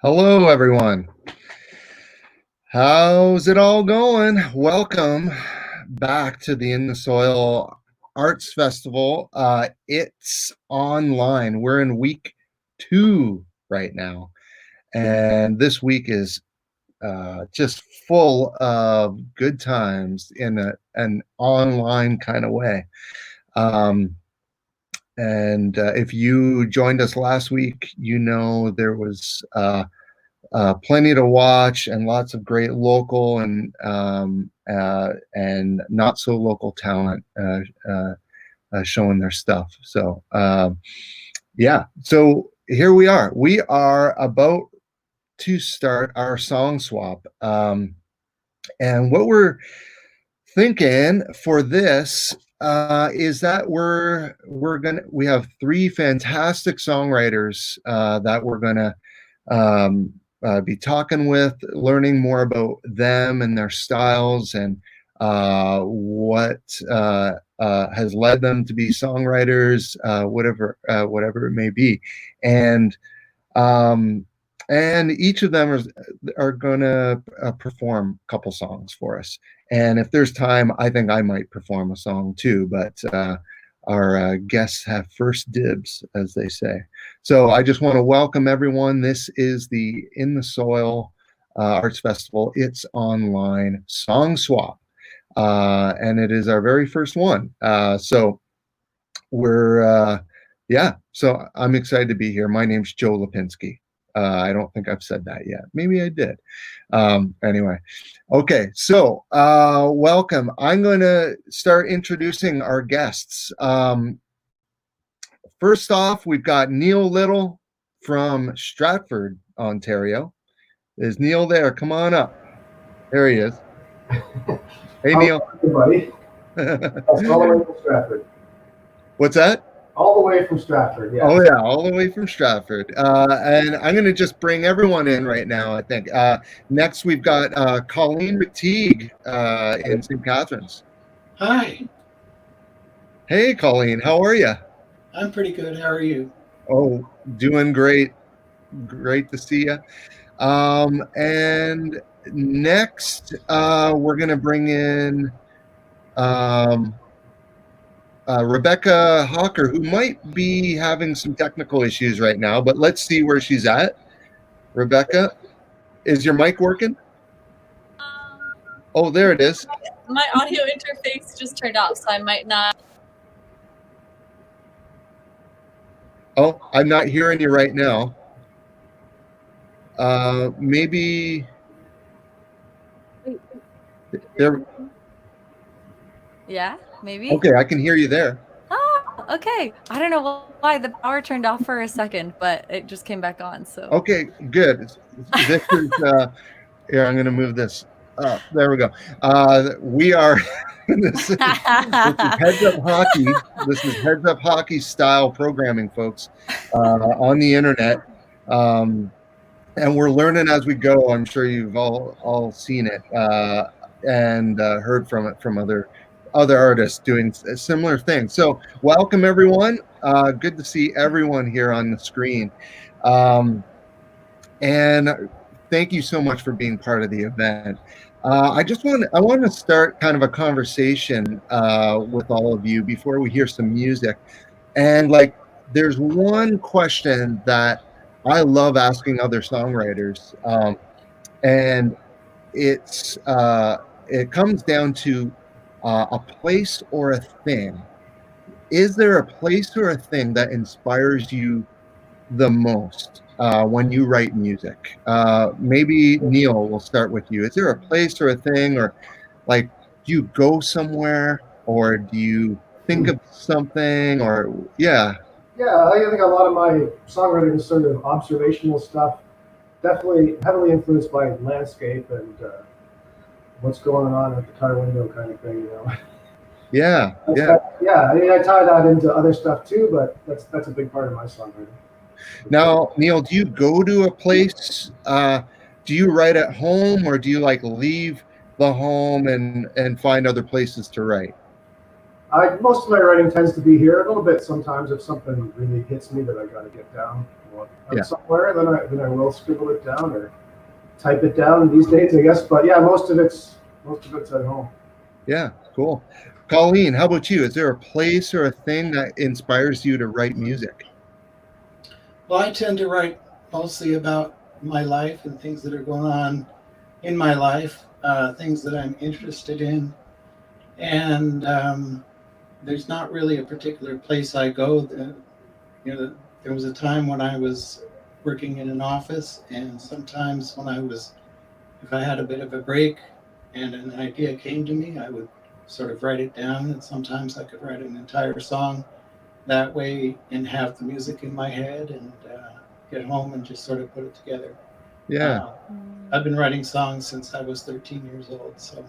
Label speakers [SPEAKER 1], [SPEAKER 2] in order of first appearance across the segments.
[SPEAKER 1] Hello, everyone. How's it all going? Welcome back to the In the Soil Arts Festival. It's online. We're in week 2 right now, and this week is just full of good times in an online kind of way. And if you joined us last week, you know there was plenty to watch and lots of great local and not so local talent showing their stuff. So yeah, so here we are. We are about to start our song swap, and what we're thinking for this is that we have 3 fantastic songwriters that we're gonna be talking with, learning more about them and their styles and what has led them to be songwriters, whatever it may be, and each of them are going to perform a couple songs for us. And if there's time, I think I might perform a song too, but our guests have first dibs, as they say. So I just want to welcome everyone. This is the In the Soil Arts Festival. It's online song swap, and it is our very first one. So we're, yeah, so I'm excited to be here. My name's Joe Lapinski. I don't think I've said that yet. Maybe I did. Anyway, okay, so welcome. I'm going to start introducing our guests. First off, we've got Neil Little from Stratford, Ontario. Is Neil there? Come on up. There he is. Hey, Neil.
[SPEAKER 2] Everybody. That's all the way from Stratford.
[SPEAKER 1] What's that?
[SPEAKER 2] All the way from Stratford, yeah.
[SPEAKER 1] Oh, yeah, all the way from Stratford. And I'm going to just bring everyone in right now, I think. Next, we've got Colleen McTigue in St. Cathrines.
[SPEAKER 3] Hi.
[SPEAKER 1] Hey, Colleen, how are you?
[SPEAKER 3] I'm pretty good. How are you?
[SPEAKER 1] Oh, doing great. Great to see you. And next, we're going to bring in Rebekah Halker, who might be having some technical issues right now, but let's see where she's at. Rebekah, is your mic working? Oh, there it is.
[SPEAKER 4] My audio interface just turned off, so I might not.
[SPEAKER 1] Oh, I'm not hearing you right now. Maybe there.
[SPEAKER 4] Yeah, maybe.
[SPEAKER 1] Okay, I can hear you there.
[SPEAKER 4] Oh, okay. I don't know why the power turned off for a second, but it just came back on. So.
[SPEAKER 1] Okay, good. This is here. I'm going to move this. There we go. We are. This is Heads Up Hockey. This is Heads Up Hockey style programming, folks, on the internet. And we're learning as we go. I'm sure you've all seen it and heard from it from other artists doing a similar thing. So welcome, everyone. Good to see everyone here on the screen. And thank you so much for being part of the event. I want to start kind of a conversation with all of you before we hear some music. And like, there's one question that I love asking other songwriters, and it comes down to a place or a thing. Is there a place or a thing that inspires you the most when you write music? Maybe Neil, we'll start with you. Is there a place or a thing, or like, do you go somewhere, or do you think of something, or yeah?
[SPEAKER 2] Yeah, I think a lot of my songwriting is sort of observational stuff, definitely heavily influenced by landscape and what's going on at the car window kind of thing, you know.
[SPEAKER 1] Yeah,
[SPEAKER 2] yeah. I mean, I tie that into other stuff too, but that's a big part of my songwriting.
[SPEAKER 1] Now, Neil, do you go to a place? Do you write at home, or do you like leave the home and find other places to write?
[SPEAKER 2] Most of my writing tends to be here. A little bit sometimes if something really hits me that I got to get down somewhere, then I will scribble it down or type it down these days, I guess. But yeah, most of it's at home.
[SPEAKER 1] Yeah, cool. Colleen, how about you? Is there a place or a thing that inspires you to write music?
[SPEAKER 3] Well, I tend to write mostly about my life and things that are going on in my life, things that I'm interested in. And there's not really a particular place I go. There was a time when I was working in an office, and sometimes if I had a bit of a break and an idea came to me, I would sort of write it down, and sometimes I could write an entire song that way and have the music in my head and get home and just sort of put it together.
[SPEAKER 1] Yeah.
[SPEAKER 3] I've been writing songs since I was 13 years old, so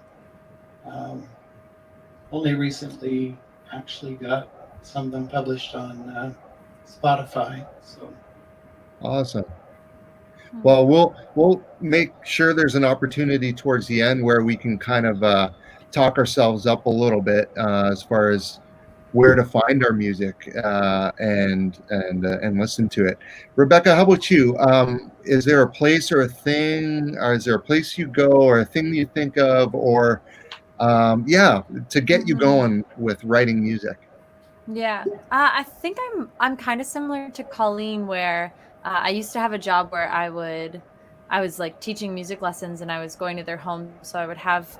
[SPEAKER 3] only recently actually got some of them published on Spotify. So
[SPEAKER 1] Awesome. Well, we'll make sure there's an opportunity towards the end where we can kind of talk ourselves up a little bit as far as where to find our music and listen to it. Rebekah, how about you? Is there a place or a thing, or is there a place you go or a thing you think of, or to get you going with writing music?
[SPEAKER 4] Yeah, I think I'm kind of similar to Colleen, where I used to have a job where I was like teaching music lessons, and I was going to their home, so I would have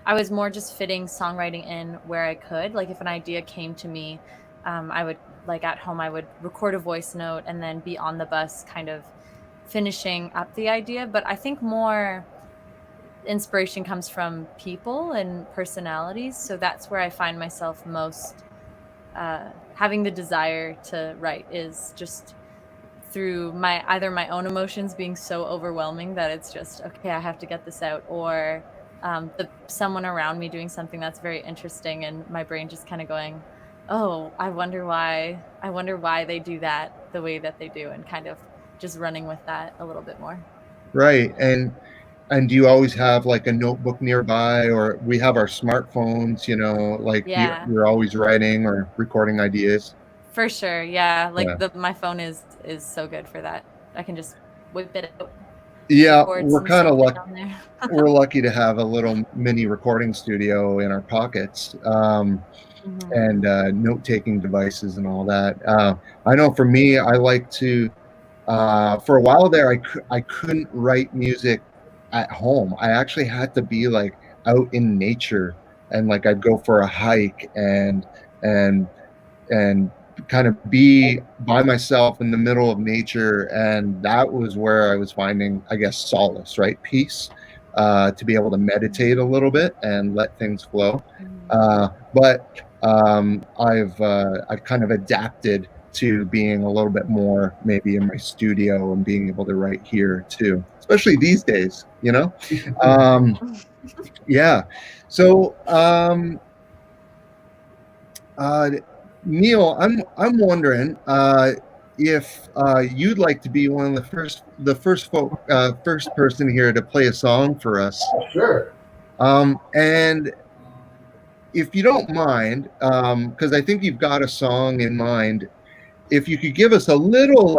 [SPEAKER 4] I was more just fitting songwriting in where I could. Like if an idea came to me, I would, like at home, I would record a voice note and then be on the bus kind of finishing up the idea. But I think more inspiration comes from people and personalities, so that's where I find myself most having the desire to write, is just through either my own emotions being so overwhelming that it's just, okay, I have to get this out, or someone around me doing something that's very interesting and my brain just kind of going, oh, I wonder why they do that the way that they do, and kind of just running with that a little bit more.
[SPEAKER 1] Right. And do you always have like a notebook nearby, or we have our smartphones, like you're always writing or recording ideas?
[SPEAKER 4] For sure. Yeah. Like my phone is so good for that. I can just whip it out.
[SPEAKER 1] Yeah, we're kind of lucky. We're lucky to have a little mini recording studio in our pockets, and note-taking devices and all that. I know for me, I like to. For a while there, I couldn't write music at home. I actually had to be like out in nature, and like I'd go for a hike and kind of be by myself in the middle of nature, and that was where I was finding, I guess, solace, right? Peace, to be able to meditate a little bit and let things flow. But I've kind of adapted to being a little bit more maybe in my studio and being able to write here too, especially these days, yeah. So Neil, I'm wondering if you'd like to be one of the first person here to play a song for us.
[SPEAKER 2] Sure.
[SPEAKER 1] And if you don't mind, because I think you've got a song in mind, if you could give us a little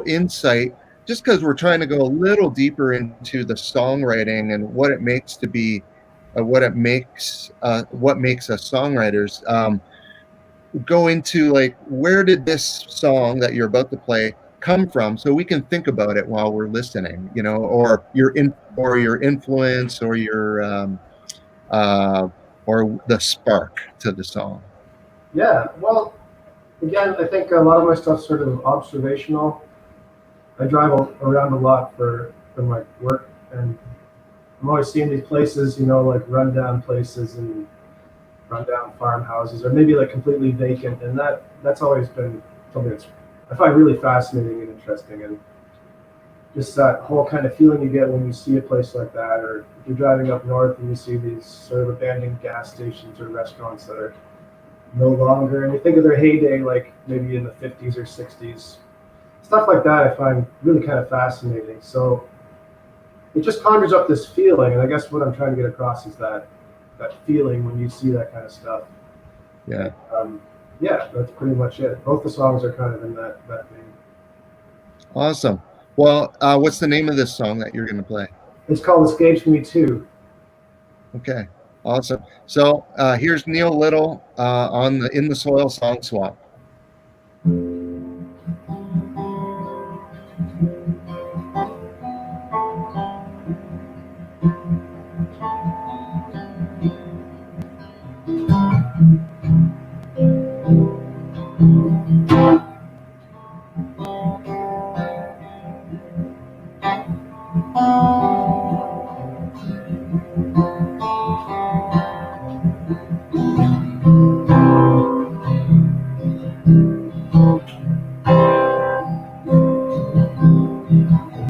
[SPEAKER 1] insight, just because we're trying to go a little deeper into the songwriting and what it makes to be, what makes us songwriters. Go into like, where did this song that you're about to play come from, so we can think about it while we're listening, or your influence, or your or the spark to the song.
[SPEAKER 2] Yeah, well, again, I think a lot of my stuff's sort of observational. I drive around a lot for my work, and I'm always seeing these places, like rundown places and rundown farmhouses, or maybe like completely vacant, and that's always been something that's I find really fascinating and interesting, and just that whole kind of feeling you get when you see a place like that, or if you're driving up north and you see these sort of abandoned gas stations or restaurants that are no longer, and you think of their heyday, like maybe in the 50s or 60s, stuff like that I find really kind of fascinating. So it just conjures up this feeling, and I guess what I'm trying to get across is that feeling when you see that kind of stuff.
[SPEAKER 1] Yeah.
[SPEAKER 2] Yeah, that's pretty much it. Both the songs are kind of in that vein.
[SPEAKER 1] Awesome. Well, what's the name of this song that you're going to play?
[SPEAKER 2] It's called Escapes Me Too.
[SPEAKER 1] Okay. Awesome. So here's Neil Little on the In the Soil song swap.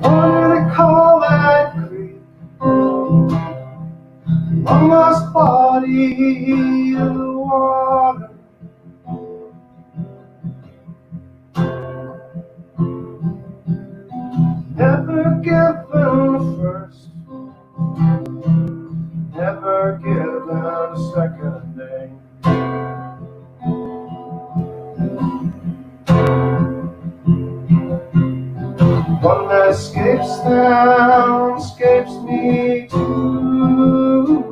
[SPEAKER 2] Under the Colline Creek, almost body of water. Never given a first, never given a second name. One that escapes them, escapes me too.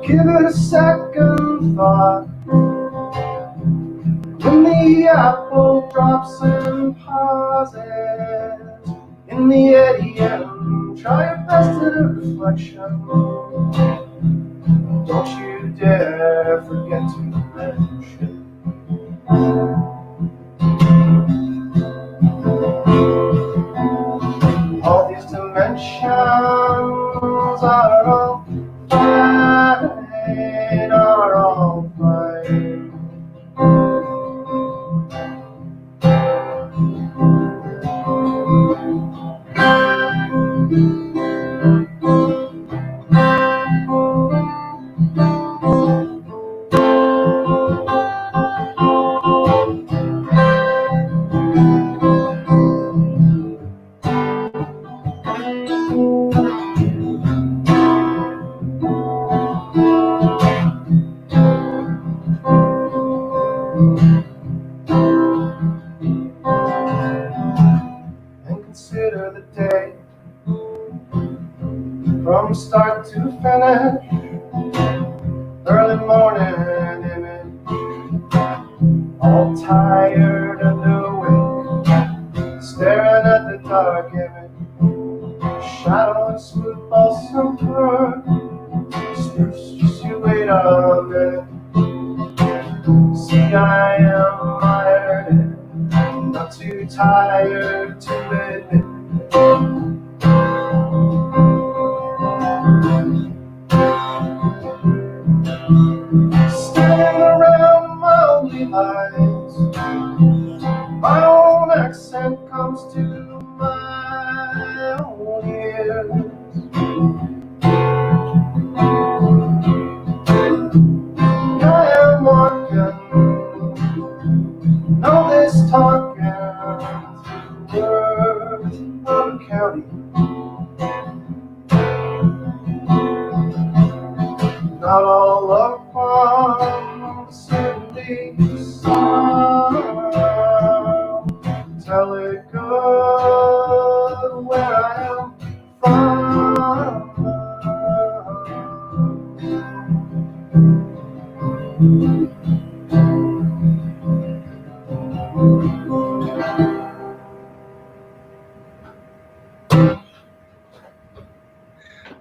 [SPEAKER 2] Give it a second thought. When the apple drops and pauses in the eddy end, try your best at a reflection. Don't you dare forget to mention all these dimensions are all fine, are all fine. And consider the day from start to finish, early morning image, all tired and awake, staring at the dark image, shadow and smooth balsam fir, spruce, just you wait a minute. See, I am mired, not too tired to admit. Standing around my only lies, my own accent comes to my own ears. I am walking, know this talking through words of a county. Not all of one certainly sorrow. Tell it good where I am from.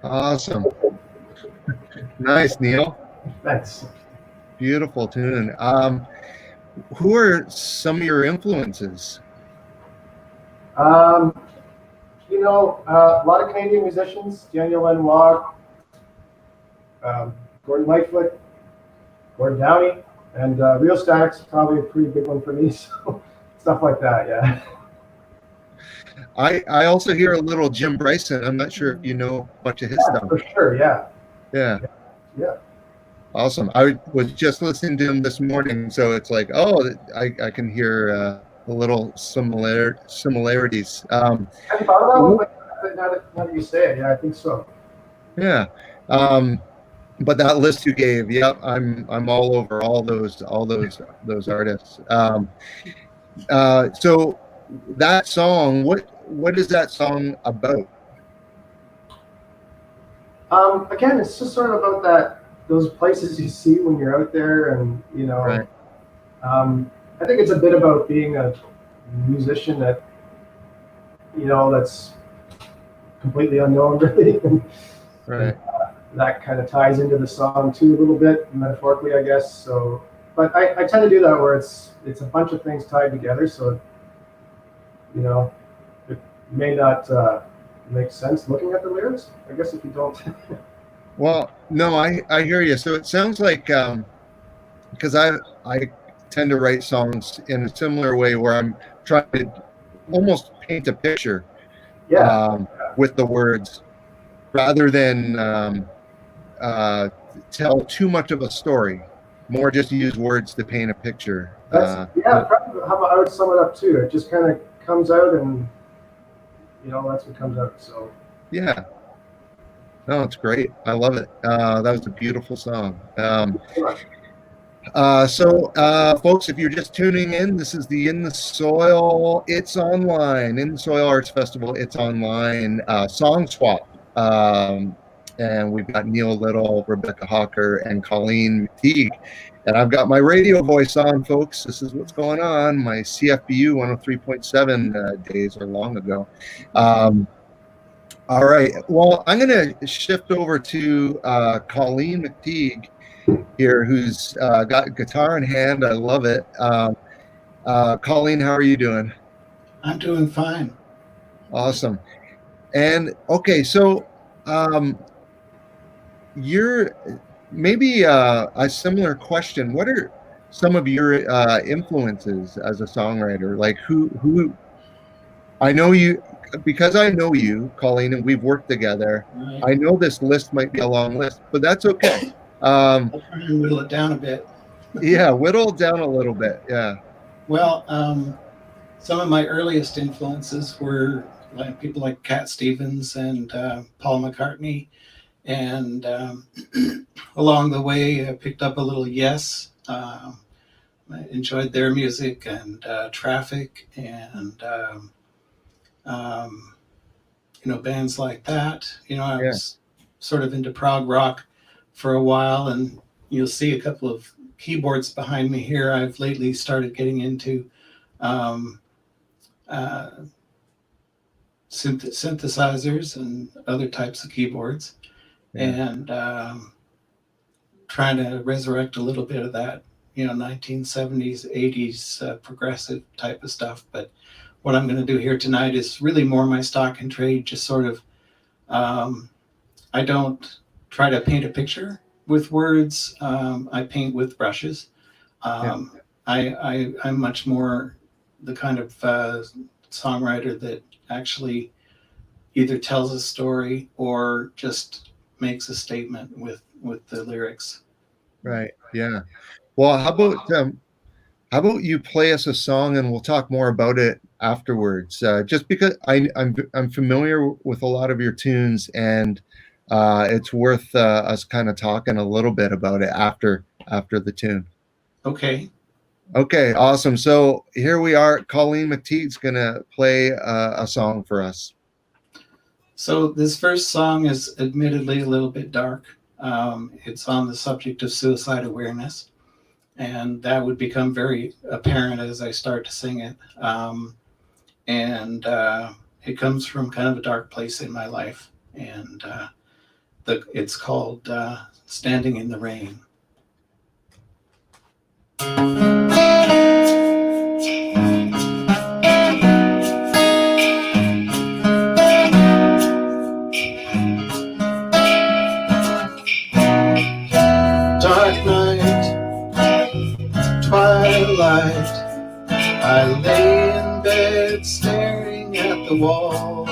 [SPEAKER 1] Awesome. Nice, Neil.
[SPEAKER 2] Thanks.
[SPEAKER 1] Beautiful tune. Who are some of your influences?
[SPEAKER 2] You know, a lot of Canadian musicians, Daniel Lenoir, Gordon Lightfoot, Gordon Downey, and Real Static's probably a pretty big one for me, so stuff like that, yeah.
[SPEAKER 1] I also hear a little Jim Bryson. I'm not sure if you know much of his stuff.
[SPEAKER 2] For sure, yeah.
[SPEAKER 1] Yeah.
[SPEAKER 2] Yeah.
[SPEAKER 1] Awesome. I was just listening to him this morning, so it's like, oh, I can hear the little similarities.
[SPEAKER 2] Have you thought of that one? But now that you say it, yeah, I think so.
[SPEAKER 1] Yeah. But that list you gave, yep, I'm all over all those artists. So that song, what is that song about?
[SPEAKER 2] Again, it's just sort of about those places you see when you're out there, and
[SPEAKER 1] Right.
[SPEAKER 2] I think it's a bit about being a musician that that's completely unknown, really.
[SPEAKER 1] Right.
[SPEAKER 2] That kind of ties into the song too, a little bit metaphorically, I guess. So, but I tend to do that where it's a bunch of things tied together. So, it may not make sense looking at the lyrics, I guess, if you don't.
[SPEAKER 1] Well, no, I hear you. So it sounds like because I tend to write songs in a similar way where I'm trying to almost paint a picture with the words rather than tell too much of a story. More just use words to paint a picture.
[SPEAKER 2] Probably how I would sum it up too. It just kind of comes out, and that's what comes out. So
[SPEAKER 1] yeah. No, it's great. I love it. That was a beautiful song. Folks, if you're just tuning in, this is the In the Soil It's Online, In the Soil Arts Festival It's Online song swap. And we've got Neil Little, Rebekah Halker, and Colleen McTigue. And I've got my radio voice on, folks. This is what's going on. My CFBU 103.7 days are long ago. All right. Well, I'm going to shift over to Colleen McTigue here, who's got guitar in hand. I love it. Colleen, how are you doing?
[SPEAKER 3] I'm doing fine.
[SPEAKER 1] Awesome. And okay, so you're maybe a similar question. What are some of your influences as a songwriter? Like who I know you, because I know you, Colleen, and we've worked together.
[SPEAKER 3] Right.
[SPEAKER 1] I know this list might be a long list, but that's okay.
[SPEAKER 3] I'll try and whittle it down a bit.
[SPEAKER 1] Yeah, whittle it down a little bit. Yeah.
[SPEAKER 3] Well, some of my earliest influences were people like Cat Stevens and Paul McCartney. And along the way, I picked up a little Yes. I enjoyed their music, and Traffic, and bands like that. I was sort of into prog rock for a while, and you'll see a couple of keyboards behind me here. I've lately started getting into synthesizers and other types of keyboards. And trying to resurrect a little bit of that, 1970s, 80s progressive type of stuff. But what I'm going to do here tonight is really more my stock and trade, just sort of, I don't try to paint a picture with words. I paint with brushes. I'm much more the kind of songwriter that actually either tells a story or just makes a statement with the lyrics. Right.
[SPEAKER 1] Yeah. Well, how about you play us a song, and we'll talk more about it afterwards. Just because I'm familiar with a lot of your tunes, and it's worth us kind of talking a little bit about it after the tune.
[SPEAKER 3] Okay.
[SPEAKER 1] Okay. Awesome. So here we are. Colleen McTigue's gonna play a song for us.
[SPEAKER 3] So this first song is admittedly a little bit dark. It's on the subject of suicide awareness, and that would become very apparent as I start to sing it. It comes from kind of a dark place in my life, and it's called Standing in the Rain. I lay in bed staring at the wall.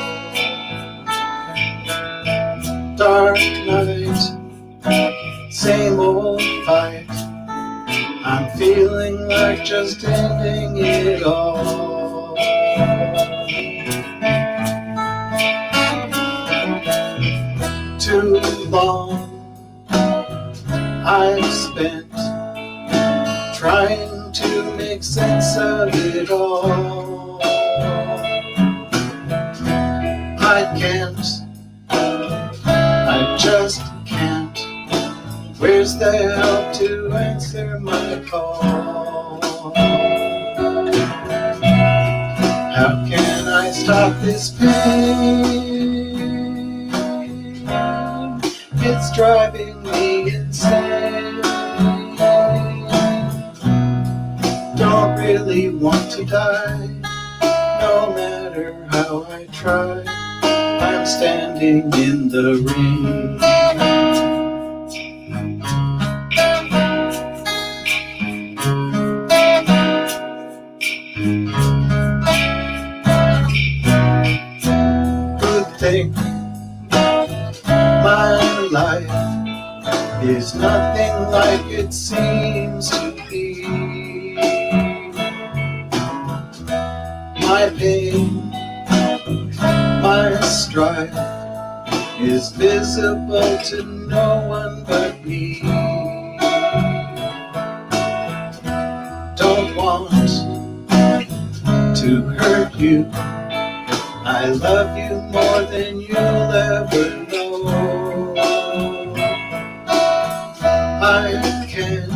[SPEAKER 3] Dark night, same old fight. I'm feeling like just ending it all. Too long I've spent trying to make sense of it all. I can't, I just can't. Where's the help to answer my call? How can I stop this pain? It's driving me insane. Don't really want to die, no matter how I try. I'm standing in the rain. Good thing my life is nothing like it seems to be. My pain, my strife is visible to no one but me. Don't want to hurt you. I love you more than you'll ever know. I can't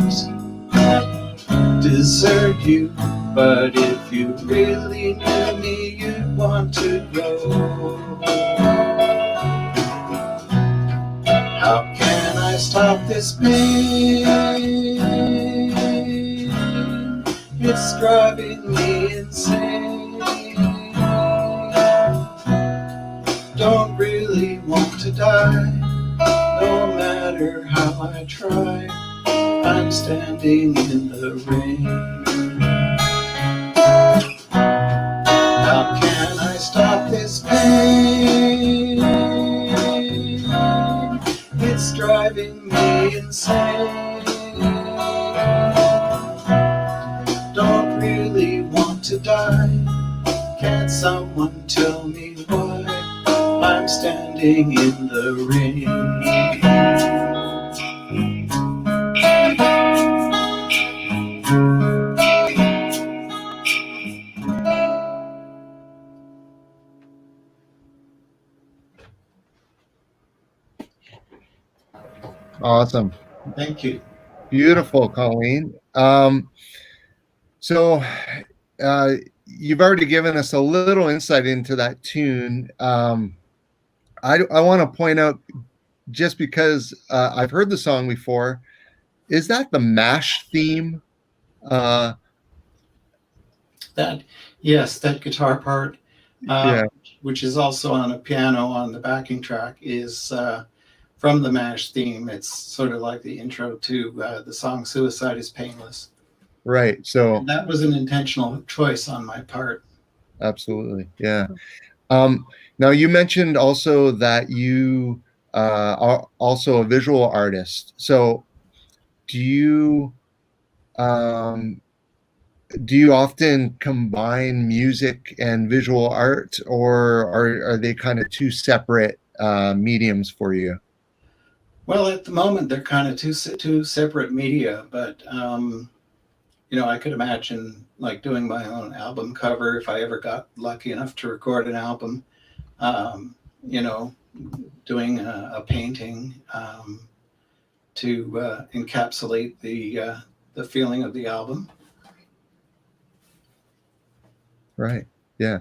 [SPEAKER 3] desert you, but if you really knew me, you'd want to grow. How can I stop this pain? It's driving me insane. Don't really want to die, no matter how I try. I'm standing in the rain. How can I stop this pain? It's driving me insane. Don't really want to die. Can't someone tell me why I'm standing in the rain?
[SPEAKER 1] Awesome.
[SPEAKER 3] Thank you.
[SPEAKER 1] Beautiful, Colleen. So you've already given us a little insight into that tune. I want to point out, just because I've heard the song before, is that the MASH theme?
[SPEAKER 3] Yes, that guitar part,
[SPEAKER 1] Yeah.
[SPEAKER 3] which is also on a piano on the backing track, is from the MASH theme. It's sort of like the intro to the song "Suicide is Painless."
[SPEAKER 1] Right. So
[SPEAKER 3] And that was an intentional choice on my part.
[SPEAKER 1] absolutely. Yeah. Now you mentioned also that you are also a visual artist. So do you often combine music and visual art, or are they kind of two separate mediums for you?
[SPEAKER 3] Well, at the moment, they're kind of two separate media, but I could imagine like doing my own album cover if I ever got lucky enough to record an album. Doing a painting to encapsulate the feeling of the album.
[SPEAKER 1] Right. Yeah.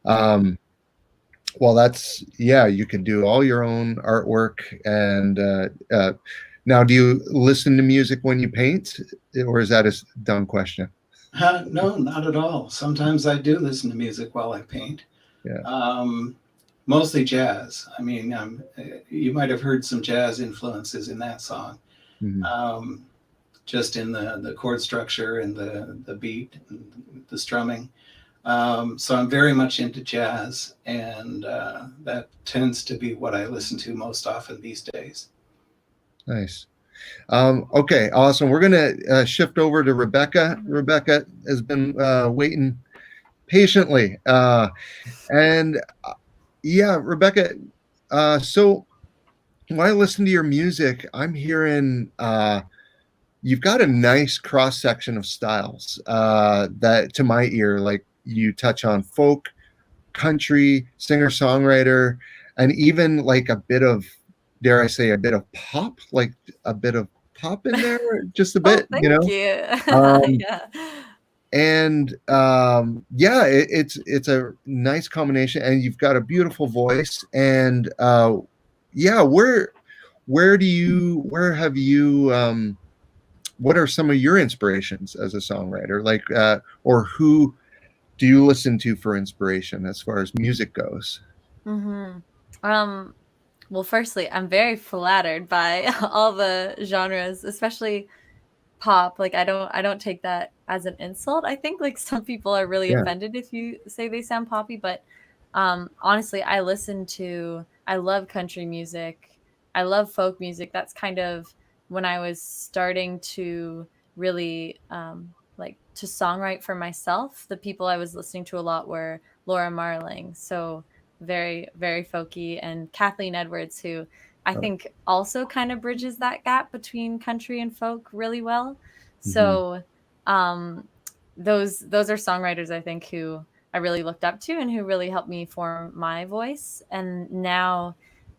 [SPEAKER 1] Well, you can do all your own artwork. And now, do you listen to music when you paint, or is that a dumb question?
[SPEAKER 3] No, not at all. Sometimes I do listen to music while I paint.
[SPEAKER 1] Yeah.
[SPEAKER 3] Mostly jazz. I mean, you might have heard some jazz influences in that song.
[SPEAKER 1] Mm-hmm.
[SPEAKER 3] Just in the chord structure and the beat and the strumming. So I'm very much into jazz, and that tends to be what I listen to most often these days.
[SPEAKER 1] Nice. Okay, awesome. We're gonna shift over to Rebekah. Rebekah has been waiting patiently, and yeah, Rebekah. So when I listen to your music, I'm hearing you've got a nice cross section of styles that, to my ear, like you touch on folk, country, singer songwriter, and even like a bit of, dare I say, a bit of pop, like a bit of pop in there, just a
[SPEAKER 4] Oh,
[SPEAKER 1] bit, you
[SPEAKER 4] thank
[SPEAKER 1] know.
[SPEAKER 4] you.
[SPEAKER 1] Um,
[SPEAKER 4] Yeah.
[SPEAKER 1] and yeah, it's a nice combination, and you've got a beautiful voice. And yeah, where have you what are some of your inspirations as a songwriter, like or who do you listen to for inspiration as far as music goes?
[SPEAKER 4] hmm Well, firstly, I'm very flattered by all the genres, especially pop. Like I don't take that as an insult. I think like some people are really
[SPEAKER 1] Yeah.
[SPEAKER 4] offended if you say they sound poppy, but honestly, I love country music. I love folk music. That's kind of when I was starting to really like to songwrite for myself. The people I was listening to a lot were Laura Marling, so very very folky, and Kathleen Edwards, who I
[SPEAKER 1] Oh,
[SPEAKER 4] think also kind of bridges that gap between country and folk really well.
[SPEAKER 1] mhm.
[SPEAKER 4] So um, those are songwriters I think who I really looked up to and who really helped me form my voice. And now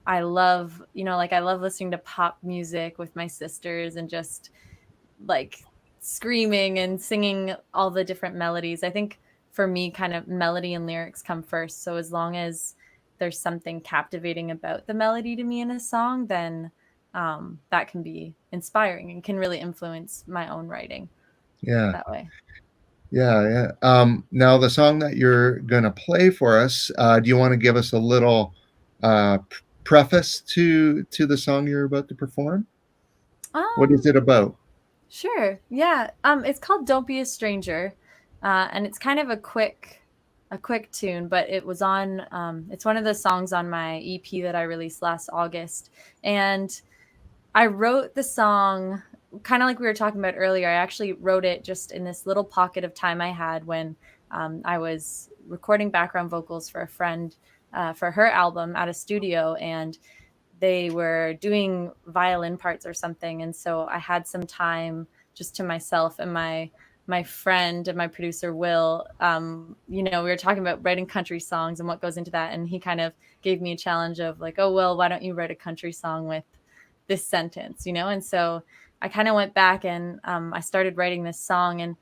[SPEAKER 4] I love, like I love listening to pop music with my sisters and just like screaming and singing all the different melodies. I think for me, kind of melody and lyrics come first. So as long as there's something captivating about the melody to me in a song, then that can be inspiring and can really influence my own writing
[SPEAKER 1] Yeah,
[SPEAKER 4] that way.
[SPEAKER 1] yeah, yeah. Now the song that you're gonna play for us, do you want to give us a little preface to the song you're about to perform? What is
[SPEAKER 4] Um,
[SPEAKER 1] it about?
[SPEAKER 4] Sure. Yeah. It's called "Don't Be a Stranger," and it's kind of a quick tune, but it was on. It's one of the songs on my EP that I released last August, and I wrote the song kind of like we were talking about earlier. I actually wrote it just in this little pocket of time I had when I was recording background vocals for a friend for her album at a studio, and they were doing violin parts or something, and so I had some time just to myself. And my friend and my producer Will, we were talking about writing country songs and what goes into that, and he kind of gave me a challenge of like, oh well, why don't you write a country song with this sentence, and so I kind of went back and I started writing this song, and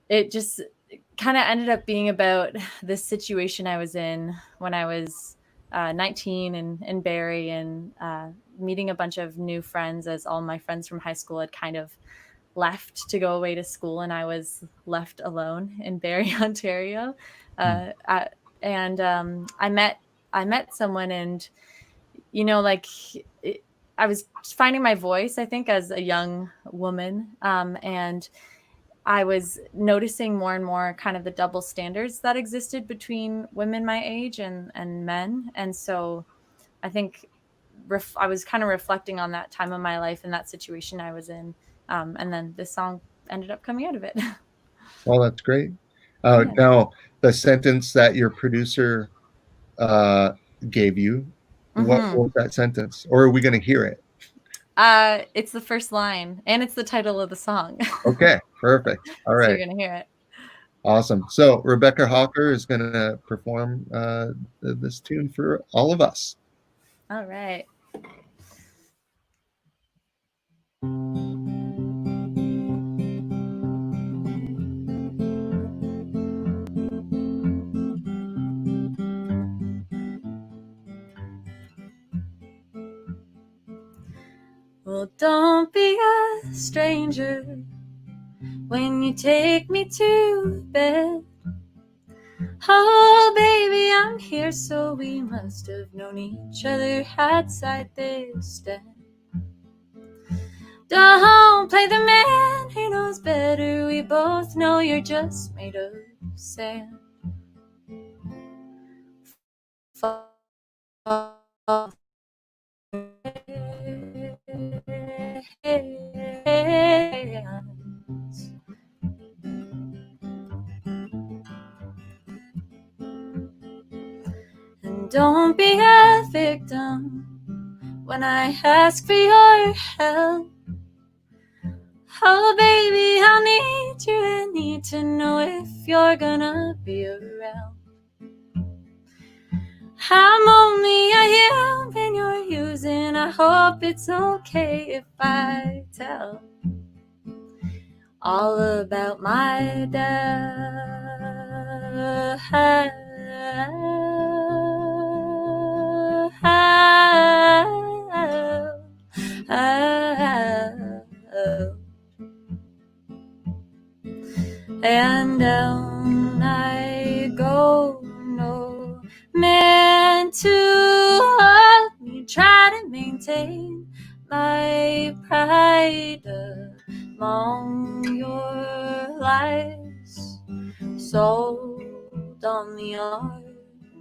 [SPEAKER 4] it just kind of ended up being about this situation I was in when I was 19 in Barrie, and meeting a bunch of new friends as all my friends from high school had kind of left to go away to school, and I was left alone in Barrie, Ontario.
[SPEAKER 1] Hmm.
[SPEAKER 4] And I met someone, and like it, I was finding my voice, I think, as a young woman, and I was noticing more and more kind of the double standards that existed between women my age and men. And so I think I was kind of reflecting on that time of my life and that situation I was in. And then this song ended up coming out of it.
[SPEAKER 1] Well, that's great.
[SPEAKER 4] Yeah.
[SPEAKER 1] Now, the sentence that your producer uh, gave you, what
[SPEAKER 4] hmm
[SPEAKER 1] was that sentence? Or are we going to hear it?
[SPEAKER 4] It's the first line, and it's the title of the song.
[SPEAKER 1] Okay, perfect. All
[SPEAKER 4] So
[SPEAKER 1] right,
[SPEAKER 4] you're going to hear it.
[SPEAKER 1] awesome. So Rebekah Halker is going to perform this tune for all of us.
[SPEAKER 4] All right. Well, don't be a stranger when you take me to bed. Oh, baby, I'm here, so we must have known each other outside this den. Don't play the man who knows better. We both know you're just made of sand. Fall Don't be a victim when I ask for your help. Oh baby, I need you and need to know if you're gonna be around. I'm only a human you're using. I hope it's okay if I tell all about my dad. And down I go, no man to hold me, try to maintain my pride among your lies, sold on the art,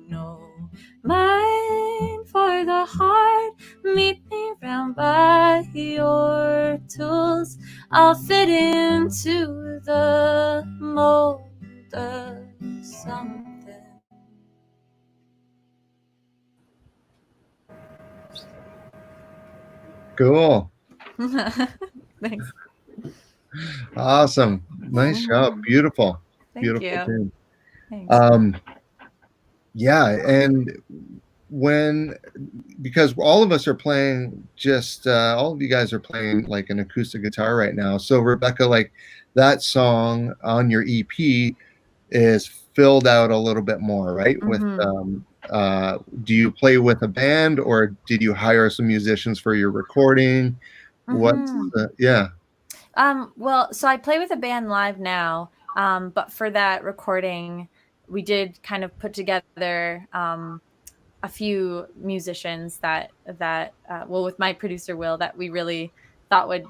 [SPEAKER 4] no mine for the heart. Meet me round by your tools, I'll fit into the mold of something.
[SPEAKER 1] Cool.
[SPEAKER 4] Thanks.
[SPEAKER 1] Awesome. Nice job. Beautiful.
[SPEAKER 4] Thank
[SPEAKER 1] Beautiful
[SPEAKER 4] you.
[SPEAKER 1] tune.
[SPEAKER 4] Thanks.
[SPEAKER 1] Yeah, and because all of us are playing, just all of you guys are playing like an acoustic guitar right now. So Rebekah, like that song on your EP is filled out a little bit more, right? With do you play with a band, or did you hire some musicians for your recording? What's
[SPEAKER 4] well, so I play with a band live now, but for that recording, we did kind of put together a few musicians that well, with my producer Will, that we really thought would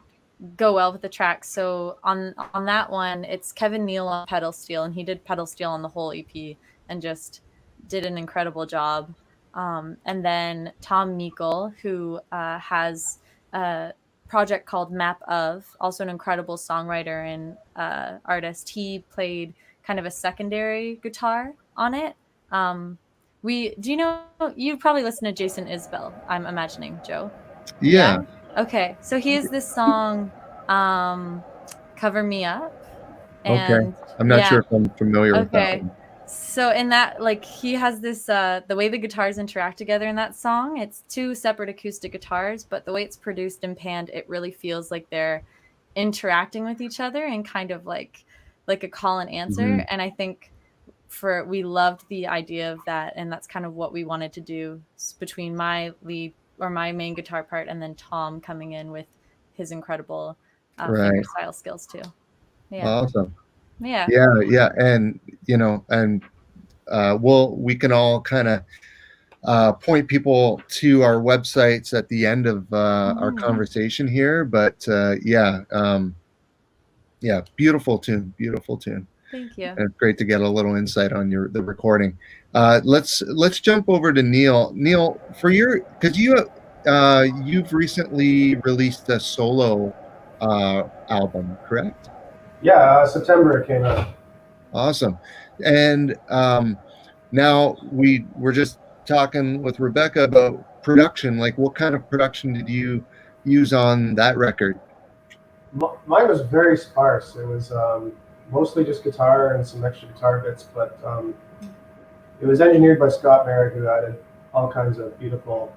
[SPEAKER 4] go well with the track. So on that one, it's Kevin Neal on pedal steel, and he did pedal steel on the whole EP and just did an incredible job. And then Tom Meikle, who has a project called Map Of, also an incredible songwriter and artist. He played kind of a secondary guitar on it. You probably listen to Jason Isbell, I'm imagining, Joe.
[SPEAKER 1] Yeah.
[SPEAKER 4] Okay, so he has this song, Cover Me Up.
[SPEAKER 1] And, okay, I'm not sure if I'm familiar with that one.
[SPEAKER 4] So in that, like, he has this, the way the guitars interact together in that song, it's two separate acoustic guitars, but the way it's produced and panned, it really feels like they're interacting with each other and kind of like a call and answer. And I think we loved the idea of that, and that's kind of what we wanted to do between my main guitar part and then Tom coming in with his incredible fingerstyle skills too. Yeah.
[SPEAKER 1] Awesome.
[SPEAKER 4] Yeah.
[SPEAKER 1] And we can all kind of point people to our websites at the end of our conversation here, but beautiful tune.
[SPEAKER 4] Thank you.
[SPEAKER 1] And great to get a little insight on the recording. Let's jump over to Neil. Neil, because you've recently released a solo album, correct?
[SPEAKER 2] Yeah, September it came out.
[SPEAKER 1] Awesome. And now we're just talking with Rebekah about production. Like, what kind of production did you use on that record?
[SPEAKER 2] Mine was very sparse. It was mostly just guitar and some extra guitar bits, but it was engineered by Scott Merritt, who added all kinds of beautiful,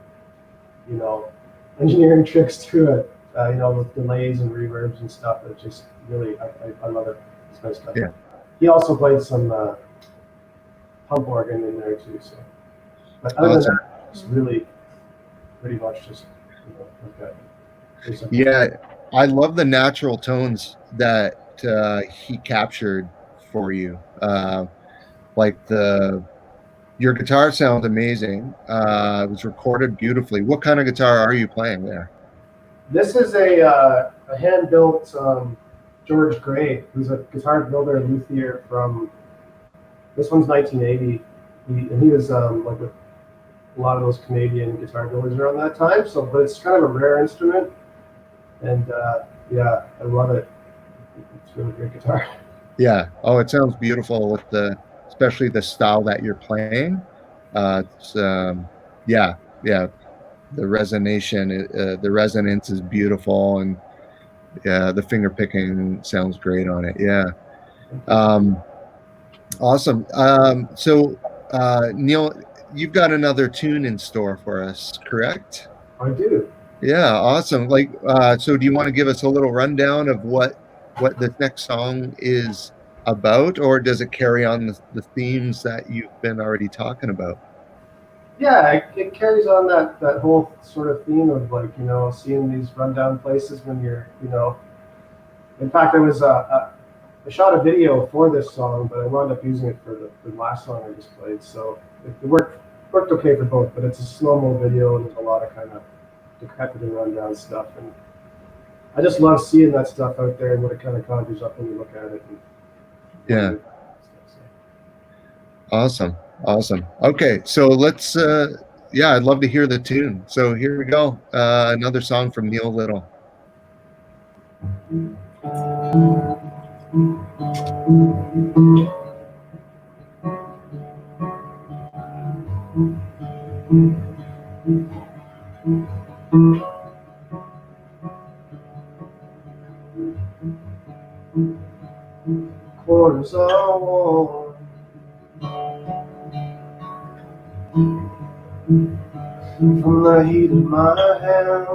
[SPEAKER 2] engineering tricks to it. With delays and reverbs and stuff. That just really, I love it. It's nice stuff.
[SPEAKER 1] Yeah.
[SPEAKER 2] He also played some pump organ in there too. So, but other than that, it's really pretty much just like that.
[SPEAKER 1] Yeah, I love the natural tones that he captured for you. Your guitar sounds amazing. It was recorded beautifully. What kind of guitar are you playing there?
[SPEAKER 2] This is a hand-built George Gray, who's a guitar builder and luthier from. This one's 1980, and he was like with a lot of those Canadian guitar builders around that time. So, but it's kind of a rare instrument, and I love it. It's a really great guitar.
[SPEAKER 1] Yeah. Oh, it sounds beautiful with especially the style that you're playing. It's yeah, yeah. The resonance is beautiful, and yeah, the finger picking sounds great on it. Yeah. Awesome. So, Neil, you've got another tune in store for us, correct?
[SPEAKER 2] I do.
[SPEAKER 1] Yeah, awesome. Like, so do you want to give us a little rundown of what this next song is about, or does it carry on the themes that you've been already talking about?
[SPEAKER 2] Yeah, it carries on that whole sort of theme of like, seeing these rundown places when you're, in fact, I shot a video for this song, but I wound up using it for the last song I just played. So it worked okay for both, but it's a slow-mo video and there's a lot of kind of decrepit and rundown stuff. And I just love seeing that stuff out there and what it kind of conjures up when you look at it.
[SPEAKER 1] Yeah. Awesome. Okay, so let's yeah, I'd love to hear the tune. So here we go. Another song from Neil Little.
[SPEAKER 2] Quarters are warm, from the heat of my hand.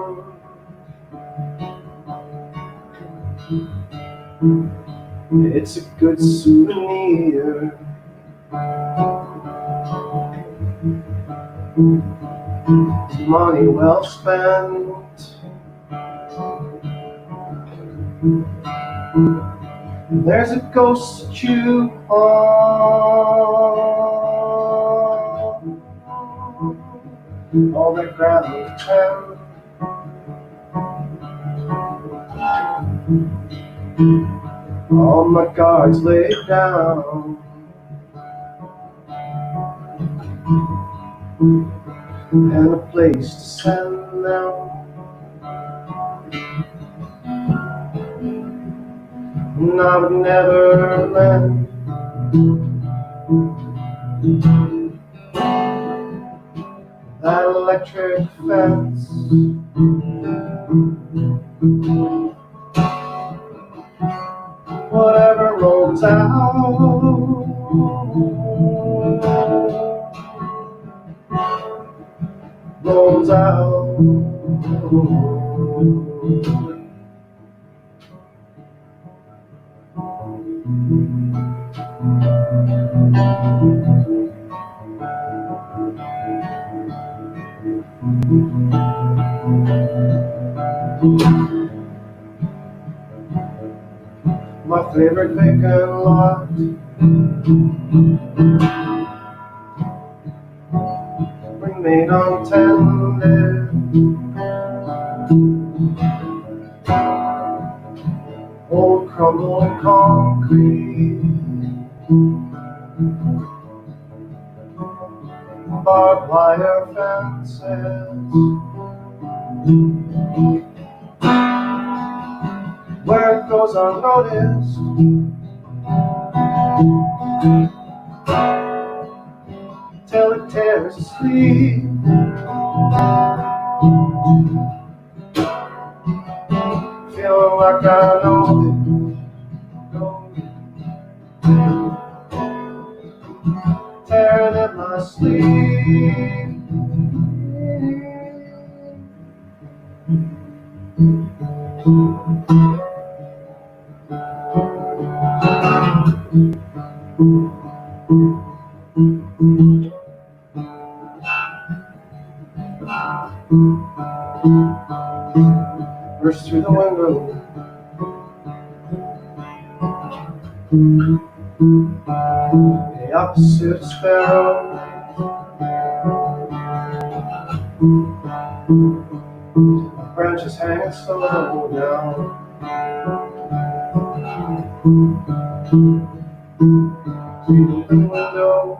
[SPEAKER 2] It's a good souvenir. It's money well spent. There's a ghost to chew on. All that gravel pretend. All my cards laid down, and a place to send them. And I would never lend that electric fence. Whatever rolls out, rolls out. My favorite vacant lot, remain untended. Old crumbling concrete, barbed wire fences, where it goes unnoticed. Till it tears asleep. Feeling like I know it. Tearing at my sleep. Burst through the window. The opposite of sparrow. Branches hanging so low down. Reading through the window.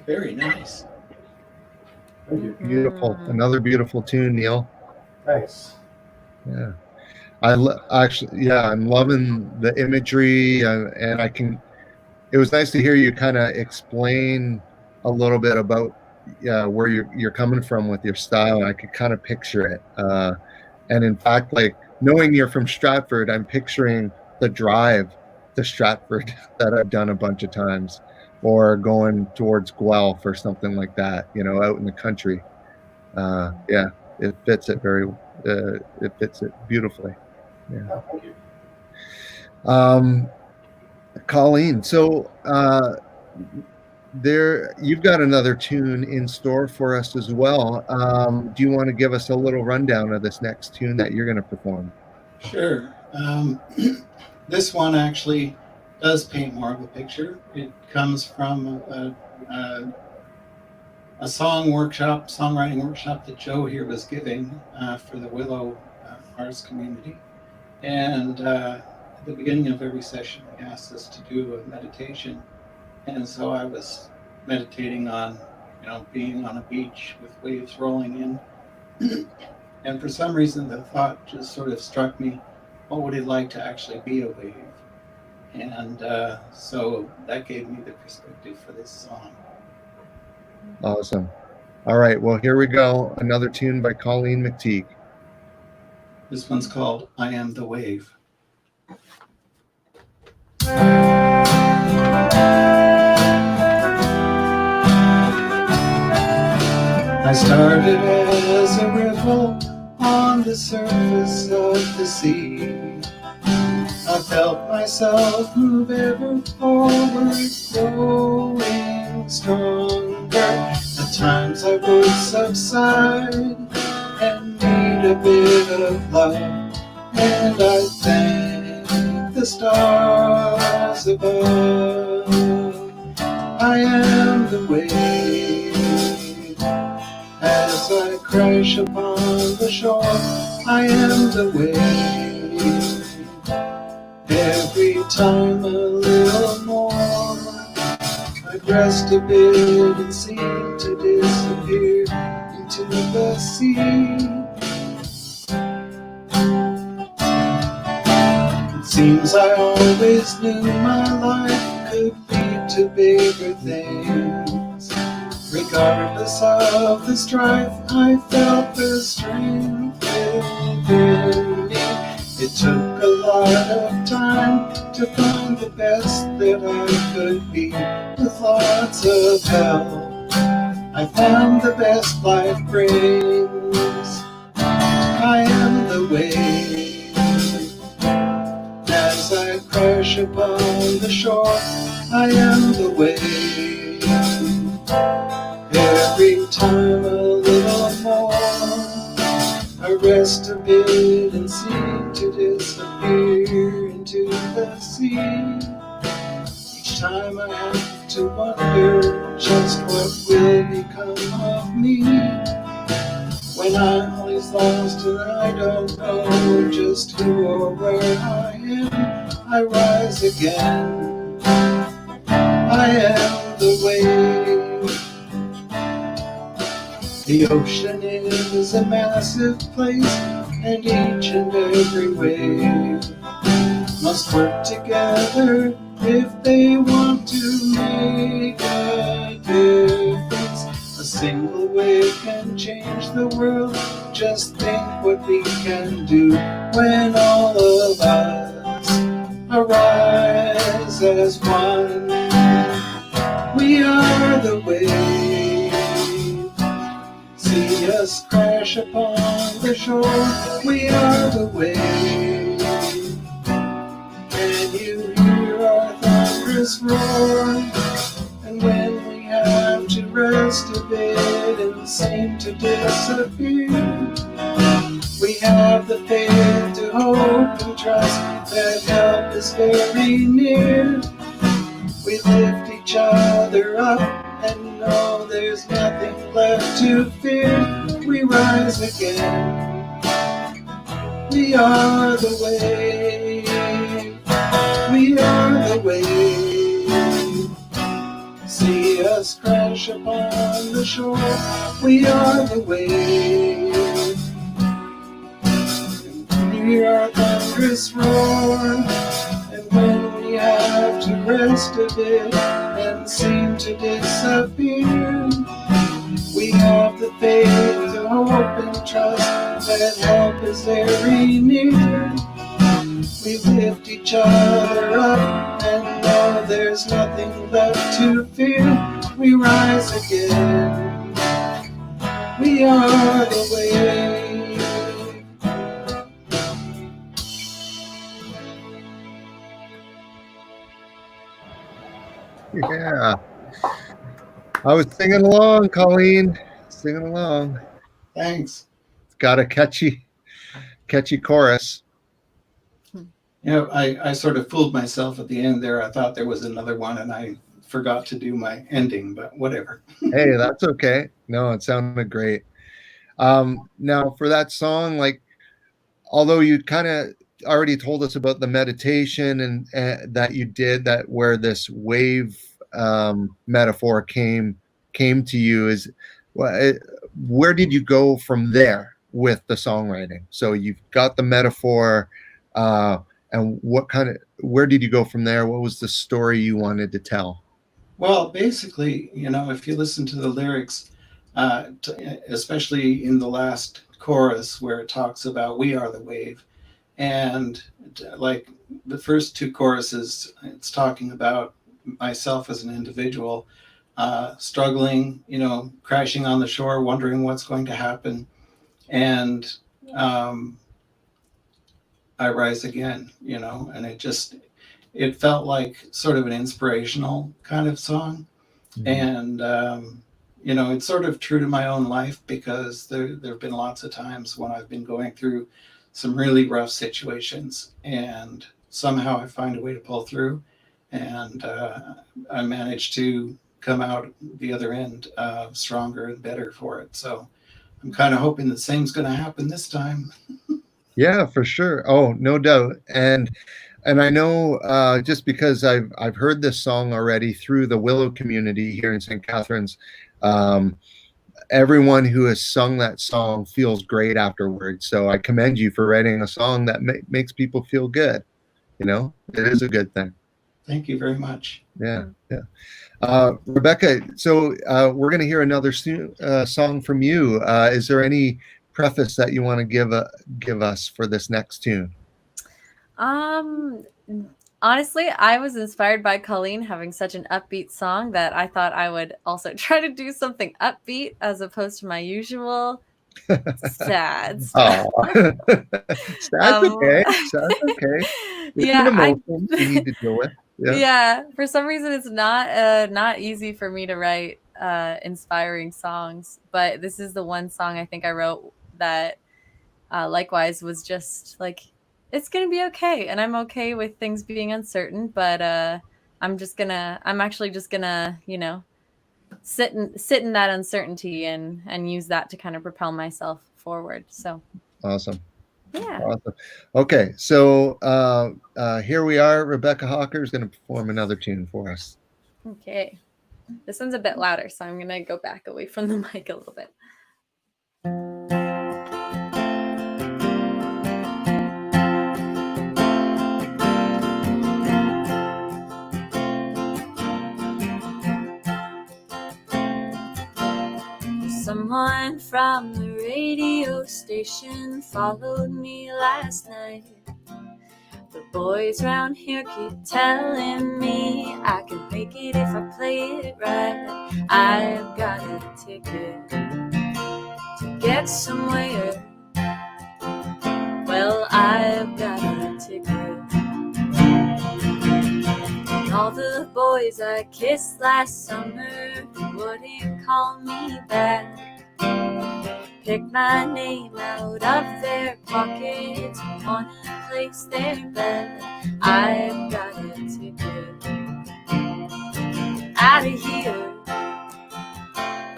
[SPEAKER 3] Very nice.
[SPEAKER 2] Thank you.
[SPEAKER 1] Beautiful. Another beautiful tune, Neil.
[SPEAKER 2] Thanks.
[SPEAKER 1] Yeah. Actually, yeah, I'm loving the imagery, and I can. It was nice to hear you kind of explain a little bit about where you're coming from with your style, and I could kind of picture it. And in fact, like knowing you're from Stratford, I'm picturing the drive to Stratford that I've done a bunch of times, or going towards Guelph or something like that. Out in the country. Yeah, it fits it it fits it beautifully. Yeah.
[SPEAKER 2] Oh, thank you.
[SPEAKER 1] Colleen, so you've got another tune in store for us as well. Do you want to give us a little rundown of this next tune that you're going to perform?
[SPEAKER 3] Sure. This one actually does paint more of a picture. It comes from a songwriting workshop that Joe here was giving for the Willow Arts community. And at the beginning of every session, he asked us to do a meditation. And so I was meditating on, being on a beach with waves rolling in. And for some reason, the thought just sort of struck me, what would it like to actually be a wave? And so that gave me the perspective for this song.
[SPEAKER 1] Awesome. All right, well, here we go. Another tune by Colleen McTigue.
[SPEAKER 3] This one's called I Am the Wave. I started as a ripple on the surface of the sea. I felt myself move ever forward, growing stronger. At times I would subside and need a bit of love, and I thank the stars above. I am the wave as I crash upon the shore. I am the wave, every time a little more. I'd rest a bit and seem to disappear into the sea. It seems I always knew my life could lead to bigger things. Regardless of the strife, I felt the strength within me. It took a lot of time to find the best that I could be. With lots of help, I found the best life brings. I am the wave as I crash upon the shore. I am the wave, every time a little more. I rest a bit and seem to disappear into the sea. Each time I have to wonder just what will become of me. When I'm always lost and I don't know just who or where I am, I rise again. I am the wave. The ocean is a massive place, and each and every wave must work together if they want to make a difference. A single wave can change the world. Just think what we can do when all of us arise as one. We are the wave. See us crash upon the shore. We are the wave. Can you hear our thunderous roar? And when we have to rest a bit and seem to disappear, we have the faith to hope and trust that help is very near. We lift each other up and know there's nothing left to fear. We rise again. We are the wave. We are the wave. see us crash upon the shore. We are the wave, and hear our thunderous roar. And when we have to rest a bit and seem to disappear, we have the faith to hope and trust that help is very near. We lift each other up and know there's nothing left to fear. We rise again. We are the wave.
[SPEAKER 1] Yeah. I was singing along, Colleen. Singing along.
[SPEAKER 3] Thanks.
[SPEAKER 1] It's got a catchy chorus.
[SPEAKER 3] You know, I sort of fooled myself at the end there. I thought there was another one and I forgot to do my ending, but whatever.
[SPEAKER 1] Hey, that's okay. No, it sounded great. Now for that song, like, although you kind of already told us about the meditation and that you did, that where this wave metaphor came to you, is where did you go from there with the songwriting? So you've got the metaphor, and where did you go from there? What was the story you wanted to tell?
[SPEAKER 3] Well, basically, you know, if you listen to the lyrics, especially in the last chorus where it talks about we are the wave, and like the first two choruses, it's talking about myself as an individual, struggling, you know, crashing on the shore, wondering what's going to happen. And I rise again, you know, and it felt like sort of an inspirational kind of song. Mm-hmm. And, you know, it's sort of true to my own life, because there have been lots of times when I've been going through some really rough situations, and somehow I find a way to pull through, and I managed to come out the other end stronger and better for it. So I'm kind of hoping the same's going to happen this time.
[SPEAKER 1] Yeah, for sure. Oh, no doubt. And I know, just because I've heard this song already through the Willow community here in St. Catharines, everyone who has sung that song feels great afterwards. So I commend you for writing a song that makes people feel good. You know, it is a good thing.
[SPEAKER 3] Thank you very much.
[SPEAKER 1] Yeah, yeah. Rebekah, so we're going to hear another song from you. Is there any preface that you want to give us for this next tune?
[SPEAKER 4] Honestly, I was inspired by Colleen having such an upbeat song that I thought I would also try to do something upbeat as opposed to my usual sad stuff.
[SPEAKER 1] Sad's okay. Sad's okay. It's an emotion you need to deal with.
[SPEAKER 4] Yeah. For some reason, it's not easy for me to write inspiring songs, but this is the one song I think I wrote that likewise was just like, it's gonna be okay, and I'm okay with things being uncertain, but I'm actually just gonna, you know, sit in that uncertainty and use that to kind of propel myself forward. So
[SPEAKER 1] awesome.
[SPEAKER 4] Yeah.
[SPEAKER 1] Awesome. Okay, so here we are. Rebekah Halker is going to perform another tune for us.
[SPEAKER 4] Okay, this one's a bit louder, so I'm gonna go back away from the mic a little bit. Someone from the radio station followed me last night. The boys round here keep telling me I can make it if I play it right. I've got a ticket to get somewhere. Well, I've got a ticket. And all the boys I kissed last summer wouldn't call me back. Pick my name out of their pockets, wanna place their bet. I've got a ticket out of here.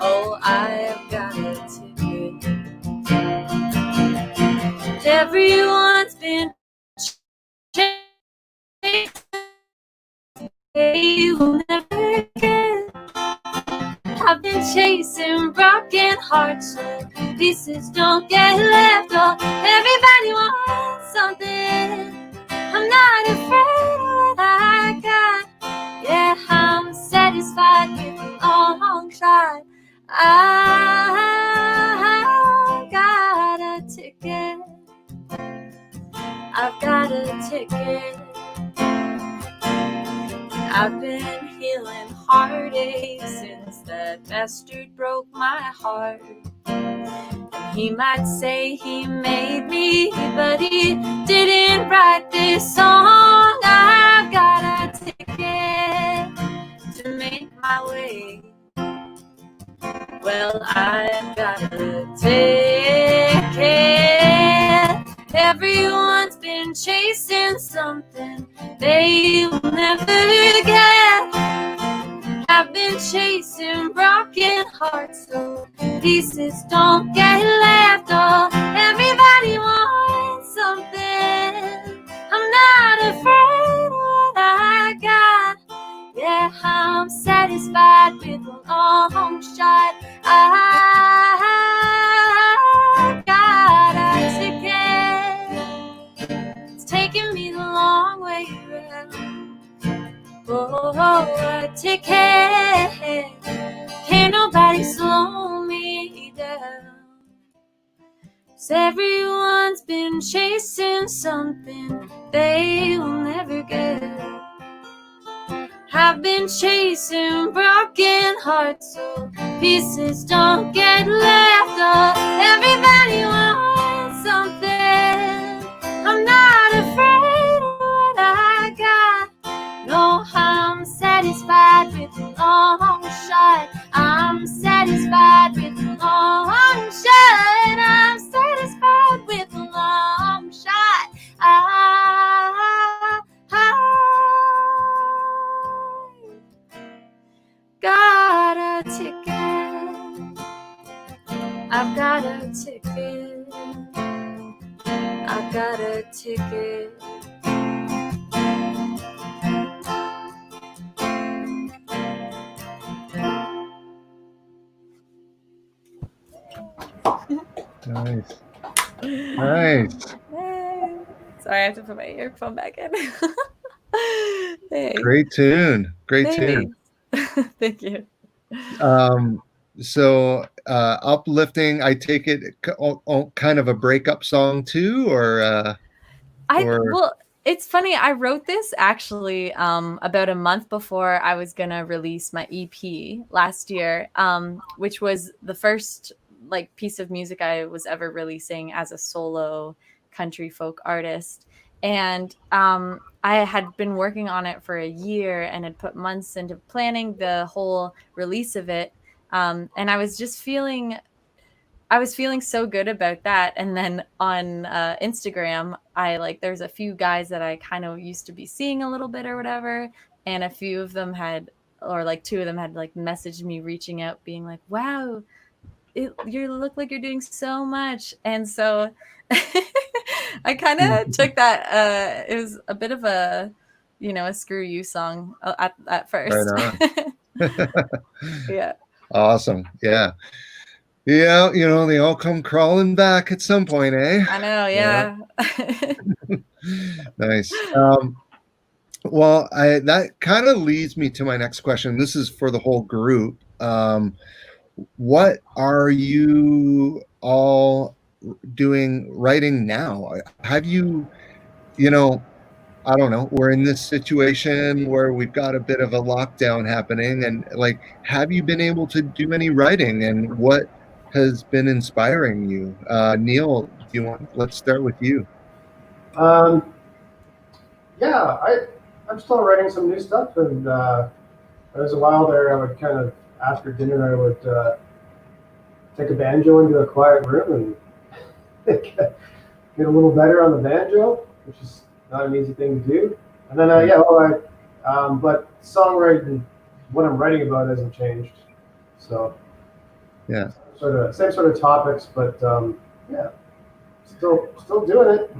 [SPEAKER 4] Oh, I've got a ticket. Everyone's been chasing, they will never get. chasing broken hearts so pieces don't get left. Oh, everybody wants something. I'm not afraid of what I got. Yeah, I'm satisfied with a long shot. I got a ticket. I've got a ticket. I've been healing heartache since that bastard broke my heart. And he might say he made me, but he didn't write this song. I've got a ticket to make my way. Well, I've got a ticket. Everyone's been chasing something they will never get. I've been chasing broken hearts so pieces don't get left. Oh, everybody wants something. I'm not afraid of what I got. Yeah, I'm satisfied with a long shot. I got a ticket. It's taking me the long way around. Oh, a ticket. Can't nobody slow me down. 'Cause everyone's been chasing something they will never get. I've been chasing broken hearts so pieces don't get left. Oh, everybody wants something. I'm not afraid of what I got. No, I'm satisfied with a long shot. I'm satisfied with a long shot. I'm satisfied with a long shot. I got a ticket. I've got a ticket. I've got a ticket.
[SPEAKER 1] Nice. Nice.
[SPEAKER 4] Hey. Sorry, I have to put my earphone back in. Hey.
[SPEAKER 1] Great tune. Great tune.
[SPEAKER 4] Thank you.
[SPEAKER 1] So uplifting, I take it kind of a breakup song too, or
[SPEAKER 4] well, it's funny. I wrote this actually about a month before I was gonna release my EP last year, which was the first like piece of music I was ever releasing as a solo country folk artist. And I had been working on it for a year and had put months into planning the whole release of it. And I was just feeling so good about that. And then on Instagram, there's a few guys that I kind of used to be seeing a little bit or whatever. And a few of them had, or like two of them had like messaged me reaching out being like, wow, you look like you're doing so much. And so I kind of took that. It was a bit of a screw you song at first.
[SPEAKER 1] Right on.
[SPEAKER 4] Yeah.
[SPEAKER 1] Awesome. Yeah. Yeah. They all come crawling back at some point, eh?
[SPEAKER 4] I know. Yeah.
[SPEAKER 1] Nice. Well, that kind of leads me to my next question. This is for the whole group. What are you all writing now? Have you, I don't know, we're in this situation where we've got a bit of a lockdown happening, and have you been able to do any writing, and what has been inspiring you? Neil, let's start with you.
[SPEAKER 2] Yeah, I'm still writing some new stuff, and there was a while there I would kind of, after dinner, I would take a banjo into a quiet room and get a little better on the banjo, which is not an easy thing to do. And then but songwriting, what I'm writing about hasn't changed. So
[SPEAKER 1] yeah,
[SPEAKER 2] same sort of topics, but yeah, still doing it.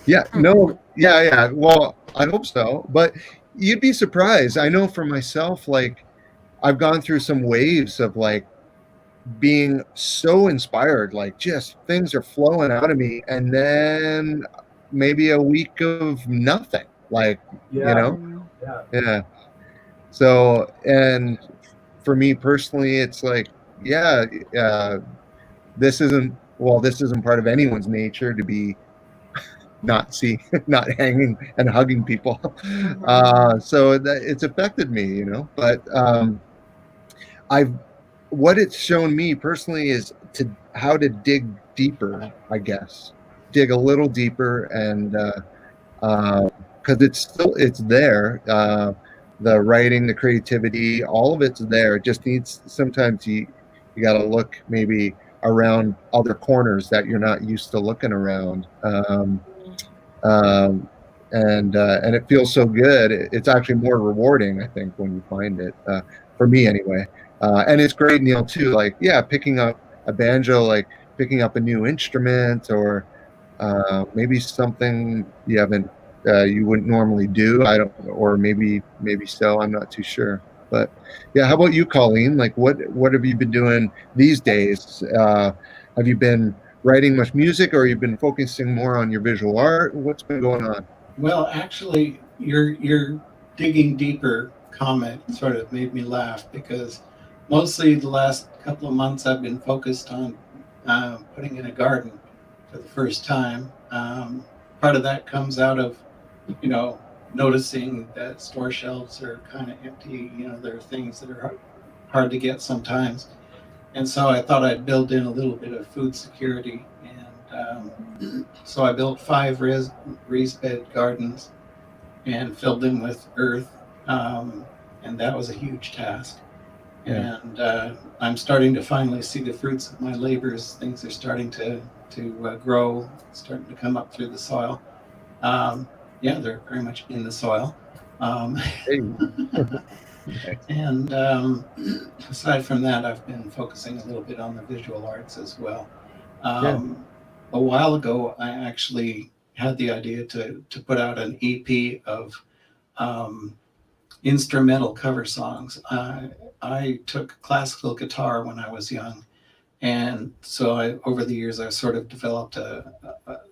[SPEAKER 1] Yeah, no, yeah. Well, I hope so, but you'd be surprised. I know for myself, I've gone through some waves of like being so inspired, like just things are flowing out of me, and then maybe a week of nothing, like, you
[SPEAKER 2] Yeah,
[SPEAKER 1] know,
[SPEAKER 4] Mm.
[SPEAKER 2] yeah,
[SPEAKER 1] yeah. So, and for me personally, it's like, yeah, uh, this isn't part of anyone's nature to be not see, not hanging and hugging people.
[SPEAKER 4] Mhm.
[SPEAKER 1] So that it's affected me, but I've what it's shown me personally is to how to dig deeper, I guess, dig a little deeper, and because it's there. The writing, the creativity, all of it's there. It just needs sometimes you got to look maybe around other corners that you're not used to looking around. Um, and it feels so good. It's actually more rewarding, I think, when you find it. For me, anyway. And it's great, Neil, too. Like, yeah, picking up a banjo, like picking up a new instrument, or maybe something you wouldn't normally do. I don't, or maybe so. I'm not too sure. But yeah, how about you, Colleen? Like, what have you been doing these days? Have you been writing much music, or you've been focusing more on your visual art? What's been going on?
[SPEAKER 3] Well, actually, your digging deeper comment sort of made me laugh because mostly the last couple of months I've been focused on putting in a garden for the first time. Part of that comes out of, you know, noticing that store shelves are kind of empty. You know, there are things that are hard to get sometimes. And so I thought I'd build in a little bit of food security. And so I built 5 raised bed gardens and filled them with earth. And that was a huge task.
[SPEAKER 1] Yeah.
[SPEAKER 3] And I'm starting to finally see the fruits of my labors. Things are starting to grow, starting to come up through the soil. Yeah, they're very much in the soil.
[SPEAKER 1] Hey.
[SPEAKER 3] And aside from that, I've been focusing a little bit on the visual arts as well.
[SPEAKER 1] Yeah.
[SPEAKER 3] A while ago, I actually had the idea to put out an EP of instrumental cover songs. I took classical guitar when I was young, and so over the years I've sort of developed a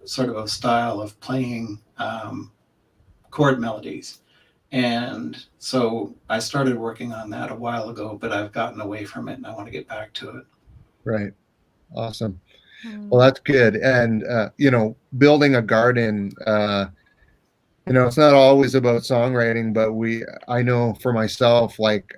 [SPEAKER 3] sort of a style of playing chord melodies. And so I started working on that a while ago, but I've gotten away from it and I want to get back to it.
[SPEAKER 1] Right. Awesome.
[SPEAKER 4] Mm.
[SPEAKER 1] Well, that's good. And building a garden. It's not always about songwriting, but I know for myself, like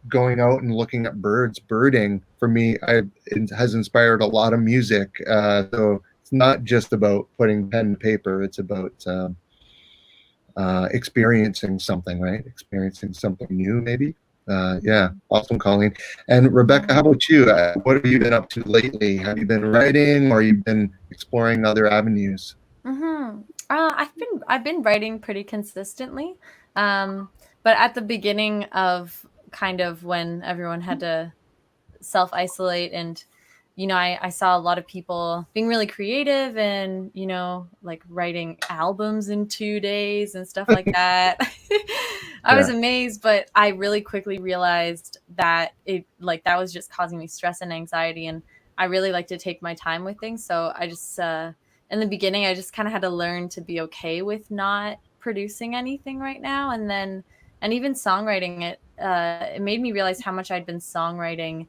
[SPEAKER 1] going out and looking at birding for me, it has inspired a lot of music. So it's not just about putting pen and paper; it's about experiencing something, right? Experiencing something new, maybe. Yeah, awesome, Colleen. And Rebekah, how about you? What have you been up to lately? Have you been writing, or you've been exploring other avenues?
[SPEAKER 4] Mm-hmm. I've been writing pretty consistently, but at the beginning of kind of when everyone had to self-isolate, and I saw a lot of people being really creative and like writing albums in 2 days and stuff like that. I was
[SPEAKER 1] Yeah.
[SPEAKER 4] amazed, but I really quickly realized that that was just causing me stress and anxiety, and I really like to take my time with things. So I just in the beginning I just kind of had to learn to be okay with not producing anything right now. And even songwriting, it made me realize how much I'd been songwriting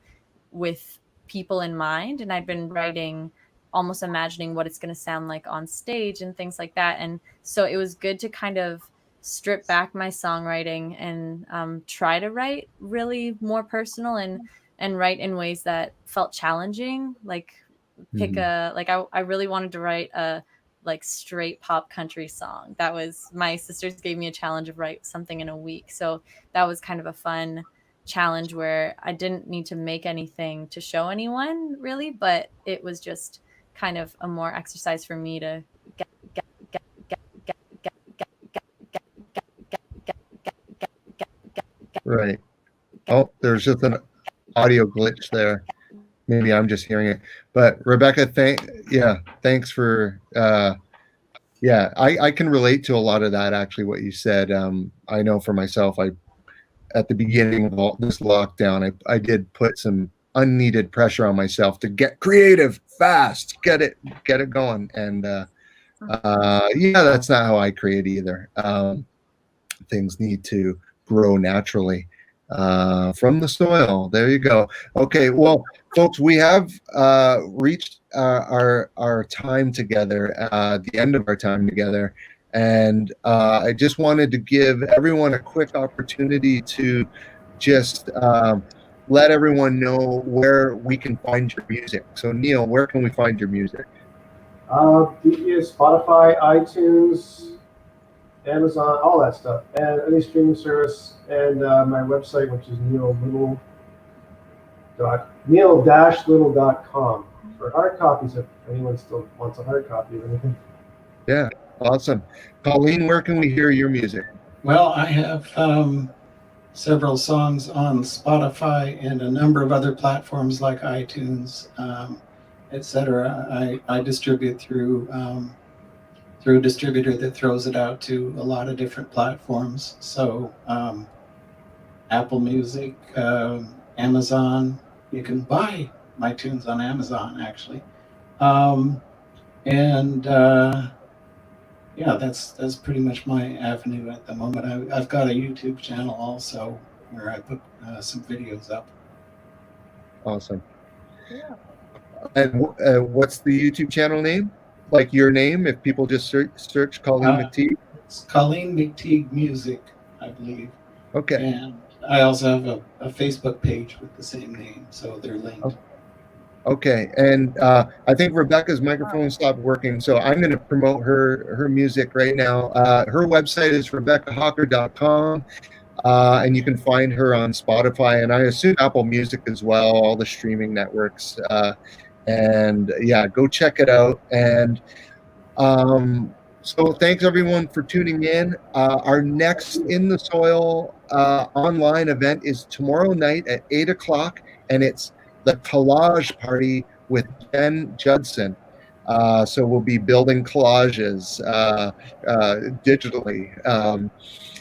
[SPEAKER 4] with people in mind, and I'd been writing almost imagining what it's going to sound like on stage and things like that. And so it was good to kind of strip back my songwriting and try to write really more personal and write in ways that felt challenging, like I really wanted to write a like straight pop country song. That was, my sisters gave me a challenge of write something in a week, so that was kind of a fun challenge where I didn't need to make anything to show anyone really, but it was just kind of a more exercise for me to
[SPEAKER 1] Right. Oh, there's just an audio glitch there. Maybe I'm just hearing it. But Rebekah, thanks for I can relate to a lot of that, actually, what you said. I know for myself, at the beginning of all this lockdown, I did put some unneeded pressure on myself to get creative fast, get it going. And yeah, that's not how I create either. Things need to grow naturally from the soil. There you go. Okay, well, folks, we have reached our time together, the end of our time together. And I just wanted to give everyone a quick opportunity to just let everyone know where we can find your music. So, Neil, where can we find your music?
[SPEAKER 2] Spotify, iTunes, Amazon, all that stuff, and any streaming service, and my website, which is neil-little.com for hard copies if anyone still wants a hard copy of anything.
[SPEAKER 1] Yeah, awesome. Colleen, where can we hear your music?
[SPEAKER 3] Well, I have several songs on Spotify and a number of other platforms like iTunes, etc. I distribute through a distributor that throws it out to a lot of different platforms. So Apple Music, Amazon. You can buy my tunes on Amazon, actually. Yeah, that's pretty much my avenue at the moment. I've got a YouTube channel also where I put some videos up.
[SPEAKER 1] Awesome.
[SPEAKER 4] Yeah.
[SPEAKER 1] And what's the YouTube channel name? Like your name, if people just search Colleen McTigue?
[SPEAKER 3] It's Colleen McTigue Music, I believe.
[SPEAKER 1] Okay.
[SPEAKER 3] And I also have a Facebook page with the same name, so they're linked.
[SPEAKER 1] Okay, and I think Rebekah's microphone stopped working, so I'm going to promote her music right now. Her website is RebekahHalker.com, and you can find her on Spotify, and I assume Apple Music as well, all the streaming networks. And yeah, go check it out. And so thanks everyone for tuning in. Our next In the Soil online event is tomorrow night at 8 o'clock, and it's the collage party with Jen Judson. So we'll be building collages digitally.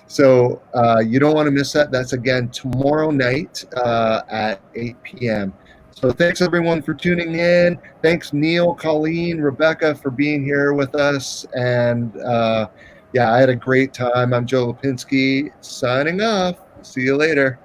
[SPEAKER 1] So you don't want to miss that. That's again tomorrow night at 8 p.m. So thanks everyone for tuning in. Thanks Neil, Colleen, Rebekah for being here with us. And yeah, I had a great time. I'm Joe Lapinski signing off. See you later.